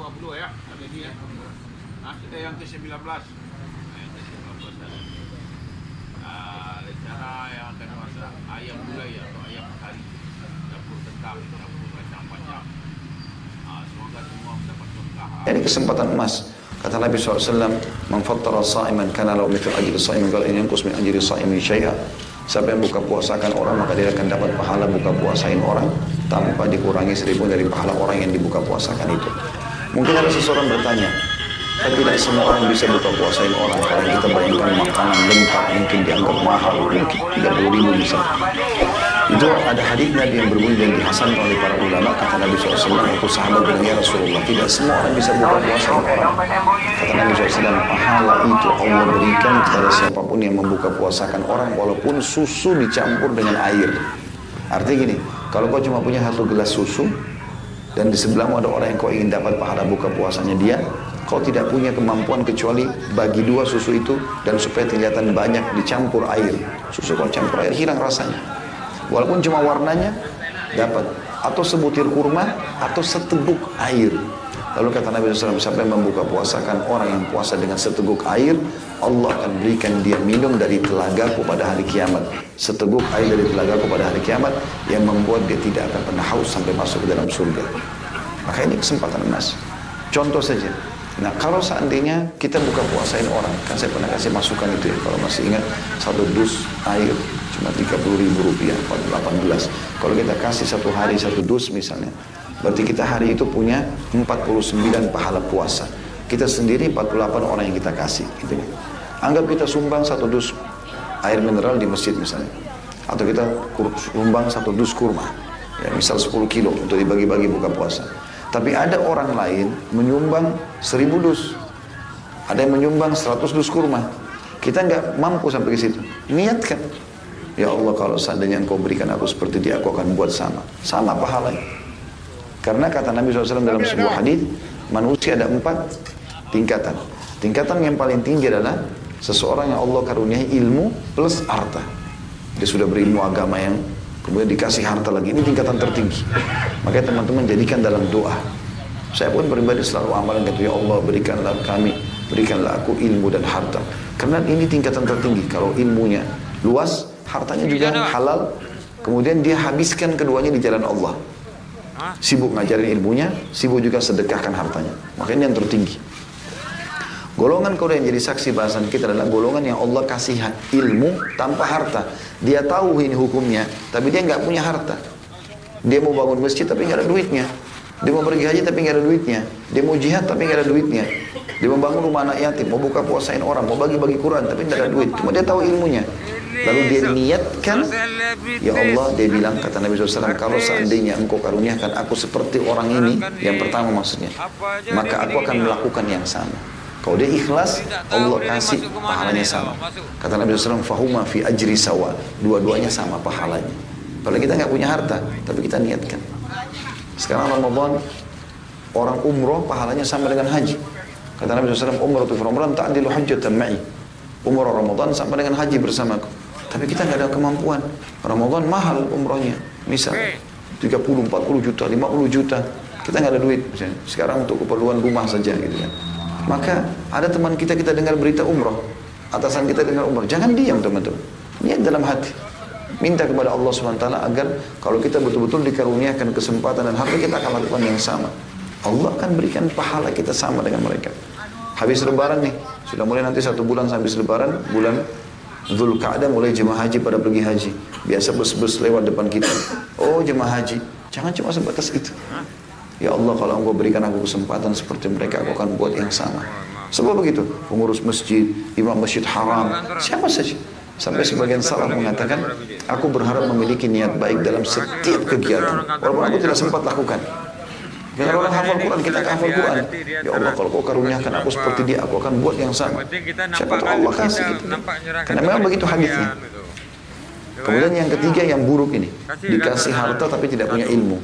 20 ya, ada ini ya. Nah, kita yang ke-19. Nah, yang ke-19 ada. Nah, rencana yang akan masak ayam gulai atau ayam kari. Dapur kentang, dapur kacang-kacang. Nah, semoga semua mendapat berkah. Ini kesempatan emas. Kata Nabi SAW, "Man fattara sha'iman kana lahu mithlu ajri sha'imin qala in yanqus min ajri sha'imin syai'a." Siapa yang buka puasakan orang, maka dia akan dapat pahala buka puasain orang tanpa dikurangi 1000 dari pahala orang yang dibuka puasakan itu. Mungkin ada seseorang bertanya, kan tidak semua orang bisa buka puasain orang. Kalau kita bayangkan makanan lengkap mungkin dianggap mahal, mungkin 30.000 misalnya. Itu ada hadis Nabi yang berbunyi dan dihasankan oleh para ulama. Kata Nabi SAW, aku sahabat bilang, ya Rasulullah, tidak semua orang bisa buka puasain orang. Kata Nabi SAW, pahala itu Allah berikan kepada siapapun yang membuka puasakan orang walaupun susu dicampur dengan air. Artinya gini, kalau kau cuma punya 1 gelas susu dan di sebelahmu ada orang yang kau ingin dapat pahala buka puasanya dia, kau tidak punya kemampuan kecuali bagi 2 susu itu dan supaya kelihatan banyak dicampur air. Susu kalau campur air hilang rasanya. Walaupun cuma warnanya dapat, atau sebutir kurma atau seteguk air. Lalu kata Nabi SAW, siapa yang membuka puasakan orang yang puasa dengan seteguk air, Allah akan berikan dia minum dari telagaku pada hari kiamat. Seteguk air dari telagaku pada hari kiamat yang membuat dia tidak akan pernah haus sampai masuk ke dalam surga. Maka ini kesempatan emas. Contoh saja. Nah, kalau seandainya kita buka puasain orang, kan saya pernah kasih masukan itu ya, kalau masih ingat, 1 dus air cuma Rp30.000, 18. Kalau kita kasih 1 hari 1 dus misalnya, berarti kita hari itu punya 49 pahala puasa. Kita sendiri 48 orang yang kita kasih, gitu ya. Anggap kita sumbang 1 dus air mineral di masjid misalnya, atau kita sumbang 1 dus kurma, ya misal 10 kilo untuk dibagi-bagi buka puasa. Tapi ada orang lain menyumbang 1000 dus, ada yang menyumbang 100 dus kurma. Kita nggak mampu sampai ke situ. Niatkan, ya Allah, kalau seandainya Engkau berikan aku seperti dia, aku akan buat sama pahalanya. Karena kata Nabi SAW dalam sebuah hadis, manusia ada 4 tingkatan. Tingkatan yang paling tinggi adalah seseorang yang Allah karuniai ilmu plus harta. Dia sudah berilmu agama yang kemudian dikasih harta lagi, ini tingkatan tertinggi. Makanya teman-teman jadikan dalam doa. Saya pun pribadi selalu amalan kata, ya Allah berikanlah kami, berikanlah aku ilmu dan harta. Karena ini tingkatan tertinggi. Kalau ilmunya luas, hartanya juga halal, kemudian dia habiskan keduanya di jalan Allah. Sibuk ngajarin ilmunya, sibuk juga sedekahkan hartanya. Makanya ini yang tertinggi. Golongan kedua yang jadi saksi bahasan kita adalah golongan yang Allah kasih ilmu tanpa harta. Dia tahu ini hukumnya, tapi dia nggak punya harta. Dia mau bangun masjid tapi nggak ada duitnya. Dia mau pergi haji tapi nggak ada duitnya. Dia mau jihad tapi nggak ada duitnya. Dia mau bangun rumah anak yatim, mau buka puasain orang, mau bagi-bagi Quran tapi nggak ada duit. Cuma dia tahu ilmunya. Lalu dia niatkan, ya Allah, dia bilang, kata Nabi SAW, kalau seandainya engkau karuniakan aku seperti orang ini, yang pertama maksudnya, maka aku akan melakukan yang sama. Kalau dia ikhlas, Allah kasih pahalanya sama. Kata Nabi SAW, fahuma fi ajri sawa. Dua-duanya sama pahalanya. Kalau kita nggak punya harta, tapi kita niatkan. Sekarang Ramadan, orang umroh pahalanya sama dengan haji. Kata Nabi SAW, umratu fi Ramadan ta'dilu hajjatan ma'i. Umrah Ramadan sama dengan haji bersamaku. Tapi kita nggak ada kemampuan. Ramadan mahal umrohnya. Misal 30, 40 juta, 50 juta. Kita nggak ada duit. Misalnya. Sekarang untuk keperluan rumah saja gitu kan. Maka ada teman kita dengar berita umroh. Atasan kita dengar umroh. Jangan diam teman-teman. Niat dalam hati. Minta kepada Allah SWT agar kalau kita betul-betul dikaruniakan kesempatan dan harta, kita akan lakukan yang sama. Allah akan berikan pahala kita sama dengan mereka. Habis lebaran nih, sudah mulai nanti 1 bulan habis lebaran, bulan Dzulqa'dah mulai jemaah haji pada pergi haji. Biasa bus-bus lewat depan kita. Oh jemaah haji, jangan cuma sebatas itu. Ya Allah, kalau Engkau berikan aku kesempatan seperti mereka, aku akan buat yang sama. Sebab begitu, pengurus masjid, imam masjid haram, siapa saja. Sampai sebagian salaf mengatakan, aku berharap memiliki niat baik dalam setiap kegiatan, walaupun aku tidak sempat lakukan. Biar orang hafal Quran, kita akan hafal Quran. Ya Allah, kalau Kau karuniakan aku seperti dia, aku akan buat yang sama. Siapa tahu Allah kasih gitu. Karena memang begitu hadisnya. Kemudian yang ketiga yang buruk ini, dikasih harta tapi tidak punya ilmu.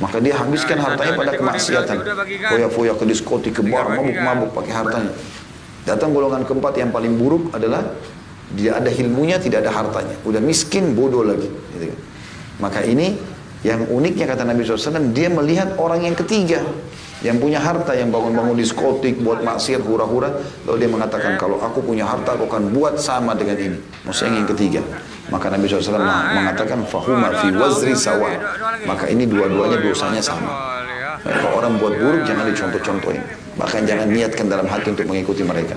Maka dia habiskan hartanya pada kemaksiatan. Foya-foya ke diskotik, ke bar, mabuk-mabuk pakai hartanya. Datang golongan keempat yang paling buruk adalah dia ada ilmunya, tidak ada hartanya. Udah miskin, bodoh lagi. Gitu kan. Maka ini yang uniknya kata Nabi SAW, dia melihat orang yang ketiga. Yang punya harta, yang bangun-bangun diskotik, buat maksiat, hura-hura, lalu dia mengatakan, kalau aku punya harta, aku akan buat sama dengan ini. Maksudnya yang ketiga. Maka Nabi SAW mengatakan, fahuma fi wazri sawa. Maka ini dua-duanya dosanya sama. Kalau orang buat buruk, jangan dicontoh-contohin. Bahkan jangan niatkan dalam hati untuk mengikuti mereka.